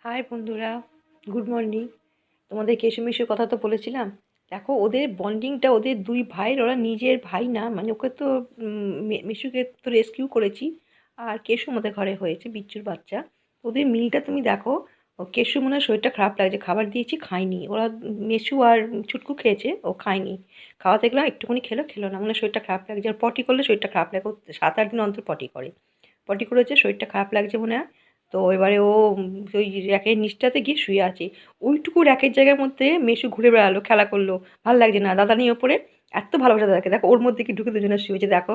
High বন্ধুরা, good morning. তোমাদের কেশু কথা তো বলেছিলাম। দেখো ওদের বন্ডিংটা, ওদের দুই ভাইয়ের, ওরা নিজের ভাই না, মানে ওকে তো মিশুকে তো রেস্কিউ করেছি, আর কেশু আমাদের ঘরে হয়েছে বিচ্চুর বাচ্চা। ওদের মিলটা তুমি দেখো। ও কেশু মনে হয় শরীরটা খারাপ লাগছে, খাবার দিয়েছি খায়নি, ওরা মেশু আর ছুটকু খেয়েছে, ও খায়নি। খাওয়াতে গেলাম একটুখানি খেলো, খেলো না, মনে হয় শরীরটা খারাপ লাগছে, আর পটি করলে শরীরটা খারাপ লাগে, ও 7-8 দিন অন্তর পটি করে। পটি করেছে, শরীরটা খারাপ লাগছে মনে হয়। তো এবারে ও ওই র্যাকের নিচটাতে গিয়ে শুয়ে আছে। ওইটুকু র্যাকের জায়গার মধ্যে মেসু ঘুরে বেড়ালো, খেলা করলো। ভাল লাগছে না, দাদা নেই ওপরে। এত ভালোবাসা দাদাকে, দেখো ওর মধ্যে কি ঢুকে দুজনে শুয়েছে, দেখো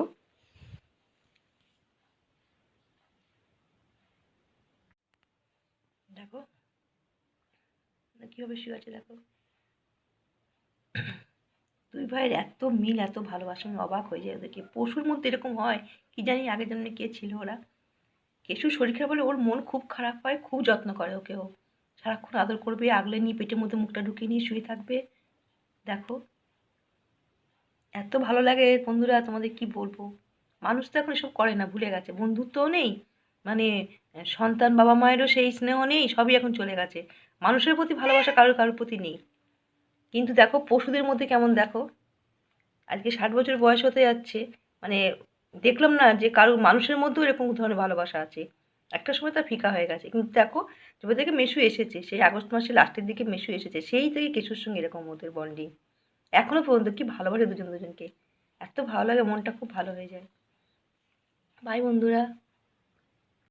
দেখো কিভাবে শুয়ে আছে দেখো। দুই ভাইয়ের এত মিল, এত ভালোবাসা, আমি অবাক হয়ে যাই ওদেরকে। পশুর মধ্যে এরকম হয় কি জানি, আগের জন্মে কে ছিল ওরা। কেশুর শরীর খারাপ হলে ওর মন খুব খারাপ হয়, খুব যত্ন করে ওকে ও। সারাক্ষণ আদর করবে, আগলে নিয়ে পেটের মধ্যে মুখটা ঢুকিয়ে নিয়ে শুয়ে থাকবে। দেখো এত ভালো লাগে বন্ধুরা, তোমাদের কি বলবো। মানুষ তো এখন এসব করে না, ভুলে গেছে, বন্ধুত্বও নেই, মানে সন্তান বাবা মায়েরও সেই স্নেহ নেই, সবই এখন চলে গেছে। মানুষের প্রতি ভালোবাসা কারোর কারোর প্রতি নেই। কিন্তু দেখো পশুদের মধ্যে কেমন, দেখো আজকে 60 বছর বয়স হতে যাচ্ছে, মানে দেখলাম না যে কারো মানুষের মধ্যেও এরকম ধরনের ভালোবাসা আছে। একটা সময় তা ফিকা হয়ে গেছে, কিন্তু দেখো যবে থেকে মেশু এসেছে, সেই আগস্ট মাসের লাস্টের দিকে মেশু এসেছে, সেই থেকে কেশুর সঙ্গে এরকম ওদের বন্ডিং। এখনো পর্যন্ত কি ভালোবাসে দুজন দুজনকে, এত ভালো লাগে, মনটা খুব ভালো হয়ে যায়। বাই বন্ধুরা।